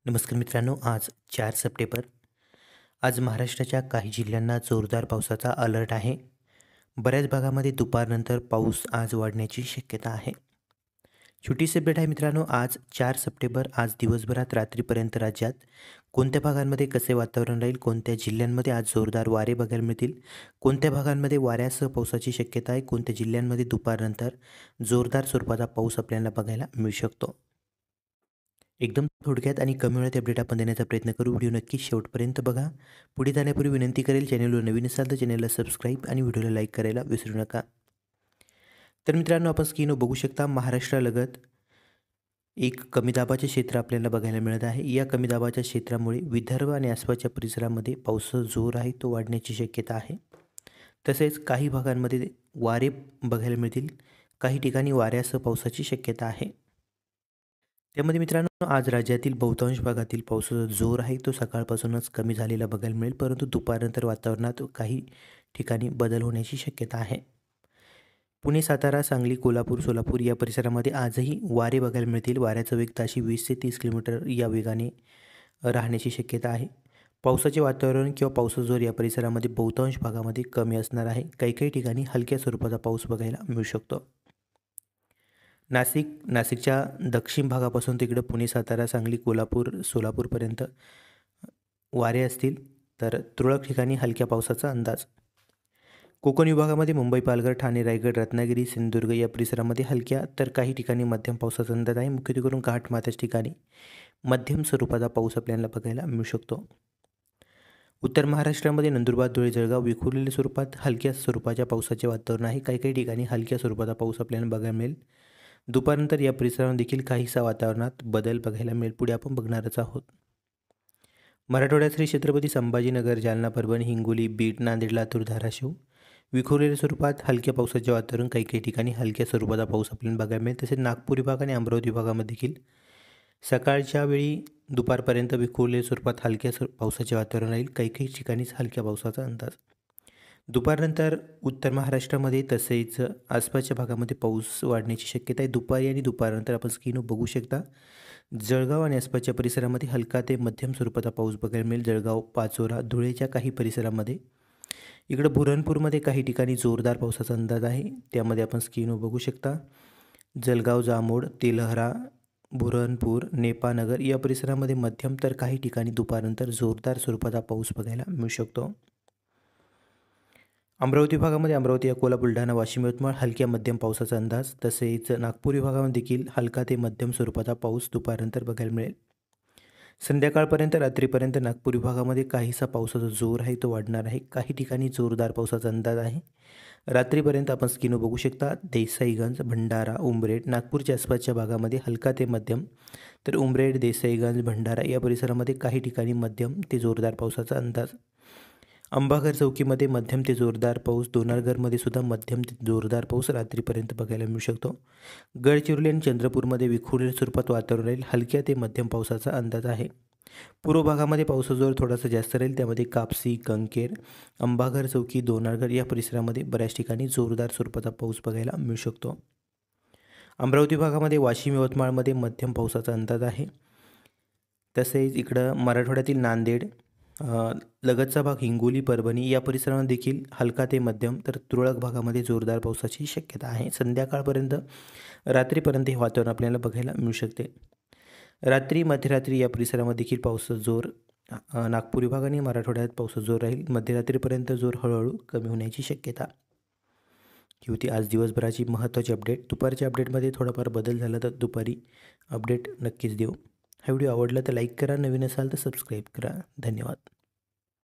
नमस्कार मित्रांनो, आज 4 सप्टेंबर. आज महाराष्ट्राच्या काही जिल्ह्यांना जोरदार पावसाचा अलर्ट आहे. बऱ्याच भागामध्ये दुपारनंतर पाऊस आज वाढण्याची शक्यता आहे. छोटीशी अपडेट आहे मित्रांनो, आज 4 सप्टेंबर. आज दिवसभरात रात्रीपर्यंत राज्यात कोणत्या भागांमध्ये कसे वातावरण राहील, कोणत्या जिल्ह्यांमध्ये आज जोरदार वारे बघायला मिळतील, कोणत्या भागांमध्ये वाऱ्यासह पावसाची शक्यता आहे, कोणत्या जिल्ह्यांमध्ये दुपारनंतर जोरदार स्वरूपाचा पाऊस आपल्याला बघायला मिळू शकतो. एकदम थोडक्यात आणि कमी वेळात अपडेट आपण देण्याचा प्रयत्न करू. व्हिडिओ नक्की शेवटपर्यंत बघा. पुढे जाण्यापूर्वी विनंती करेल, चॅनलवर नवीन असाल तर चॅनलला सबस्क्राईब आणि व्हिडिओला लाईक करायला विसरू नका. तर मित्रांनो, आपण स्क्रीनवर बघू शकता, महाराष्ट्रालगत एक कमी दाबाचे क्षेत्र आपल्याला बघायला मिळत आहे. या कमी दाबाच्या क्षेत्रामुळे विदर्भ आणि आसपासच्या परिसरामध्ये पावसाचा जोर आहे तो वाढण्याची शक्यता आहे. तसेच काही भागांमध्ये वारे बघायला मिळतील. काही ठिकाणी वाऱ्यासह पावसाची शक्यता आहे. त्यामध्ये मित्रांनो, आज राज्यातील बहुतांश भागातील पावसाचा जोर आहे तो सकाळपासूनच कमी झालेला बघायला मिळेल, परंतु दुपारनंतर वातावरणात काही ठिकाणी बदल होण्याची शक्यता आहे. पुणे, सातारा, सांगली, कोल्हापूर, सोलापूर या परिसरामध्ये आजही वारे बघायला मिळतील. वाऱ्याचा वेग ताशी 20 ते 30 किलोमीटर या वेगाने राहण्याची शक्यता आहे. पावसाचे वातावरण किंवा पावसाचा जोर या परिसरामध्ये बहुतांश भागामध्ये कमी असणार आहे. काही काही ठिकाणी हलक्या स्वरूपाचा पाऊस बघायला मिळू शकतो. नाशिकच्या दक्षिण भागापासून तिकडं पुणे, सातारा, सांगली, कोल्हापूर, सोलापूरपर्यंत वारे असतील, तर तुरळक ठिकाणी हलक्या पावसाचा अंदाज. कोकण विभागामध्ये मुंबई, पालघर, ठाणे, रायगड, रत्नागिरी, सिंधुदुर्ग या परिसरामध्ये हलक्या तर काही ठिकाणी मध्यम पावसाचा अंदाज आहे. मुख्यत्वे करून घाटमाथ्याच्या ठिकाणी मध्यम स्वरूपाचा पाऊस आपल्याला बघायला मिळू शकतो. उत्तर महाराष्ट्रामध्ये नंदुरबार, धुळे, जळगाव विखुरलेल्या स्वरूपात हलक्या स्वरूपाच्या पावसाचे वातावरण आहे. काही काही ठिकाणी हलक्या स्वरूपाचा पाऊस आपल्याला बघायला मिळेल. दुपारनंतर या परिसरामध्ये देखील काहीसा वातावरणात बदल बघायला मिळेल. पुढे आपण बघणारच आहोत. मराठवाड्यात श्री छत्रपती संभाजीनगर, जालना, परभणी, हिंगोली, बीड, नांदेड, लातूर, धाराशिव विखुरलेल्या स्वरूपात हलक्या पावसाचे वातावरण. काही काही ठिकाणी हलक्या स्वरूपाचा पाऊस आपल्याला बघायला मिळेल. तसेच नागपूर विभाग आणि अमरावती विभागामध्ये देखील सकाळच्या वेळी दुपारपर्यंत विखुरलेल्या स्वरूपात हलक्या पावसाचे वातावरण राहील. काही काही ठिकाणीच हलक्या पावसाचा अंदाज. दुपारनंतर उत्तर महाराष्ट्रामध्ये तसेच आसपासच्या भागामध्ये पाऊस वाढण्याची शक्यता आहे. दुपारी आणि दुपारनंतर आपण स्क्रीनवर बघू शकता, जळगाव आणि आसपासच्या परिसरामध्ये हलका ते मध्यम स्वरूपाचा पाऊस बघायला मिळेल. जळगाव, पाचोरा, धुळेच्या काही परिसरामध्ये. इकडं बुऱ्हाणपूरमध्ये काही ठिकाणी जोरदार पावसाचा अंदाज आहे. त्यामध्ये आपण स्क्रीनवर बघू शकता, जळगाव, जामोड, तेल्हरा, बुऱ्हाणपूर, नेपानगर या परिसरामध्ये मध्यम तर काही ठिकाणी दुपारनंतर जोरदार स्वरूपाचा पाऊस बघायला मिळू शकतो. अमरावती विभागामध्ये अमरावती, अकोला, बुलढाणा, वाशिम, यवतमाळ हलक्या मध्यम पावसाचा अंदाज. तसेच नागपूर विभागामध्ये देखील हलका ते मध्यम स्वरूपाचा पाऊस दुपारनंतर बघायला मिळेल. संध्याकाळपर्यंत रात्रीपर्यंत नागपूर विभागामध्ये काहीसा पावसाचा जोर आहे तो वाढणार आहे. काही ठिकाणी जोरदार पावसाचा अंदाज आहे. रात्रीपर्यंत आपण स्क्रीनवर बघू शकता, देसाईगंज, भंडारा, उमरेड, नागपूरच्या आसपासच्या भागामध्ये हलका ते मध्यम, तर उमरेड, देसाईगंज, भंडारा या परिसरामध्ये काही ठिकाणी मध्यम ते जोरदार पावसाचा अंदाज. अंबाघर चौकीमध्ये मध्यम ते जोरदार पाऊस. दोनारघरमध्ये सुद्धा मध्यम ते जोरदार पाऊस रात्रीपर्यंत बघायला मिळू शकतो. गडचिरोली आणि चंद्रपूरमध्ये विखुरलेल्या स्वरूपात वातावरण राहील. हलक्या ते मध्यम पावसाचा अंदाज आहे. पूर्व भागामध्ये पावसाचा जोर थोडासा जास्त राहील. त्यामध्ये कापसी, कंकेर, अंबाघर चौकी, दोनारघर या परिसरामध्ये बऱ्याच ठिकाणी जोरदार स्वरूपाचा पाऊस बघायला मिळू शकतो. अमरावती भागामध्ये वाशिम, यवतमाळमध्ये मध्यम पावसाचा अंदाज आहे. तसेच इकडं मराठवाड्यातील नांदेड, लगतचा भाग हिंगोली, परभणी या परिसरामध्ये देखील हलका ते मध्यम तर तुरळक भागामध्ये जोरदार पावसाची शक्यता आहे. संध्याकाळपर्यंत रात्रीपर्यंत हे वातावरण आपल्याला बघायला मिळू शकते. रात्री, मध्यरात्री या परिसरामध्ये देखील पावसाचा जोर नागपूर विभाग आणि मराठवाड्यात पावसाचा जोर राहील. मध्यरात्रीपर्यंत जोर हळूहळू कमी होण्याची शक्यता. ही होती आज दिवसभराची महत्त्वाची अपडेट. दुपारच्या अपडेटमध्ये थोडाफार बदल झाला तर दुपारी अपडेट नक्कीच देऊ. हा व्हिडिओ आवडला तर लाईक करा, नवीन असाल तर सबस्क्राईब करा. धन्यवाद.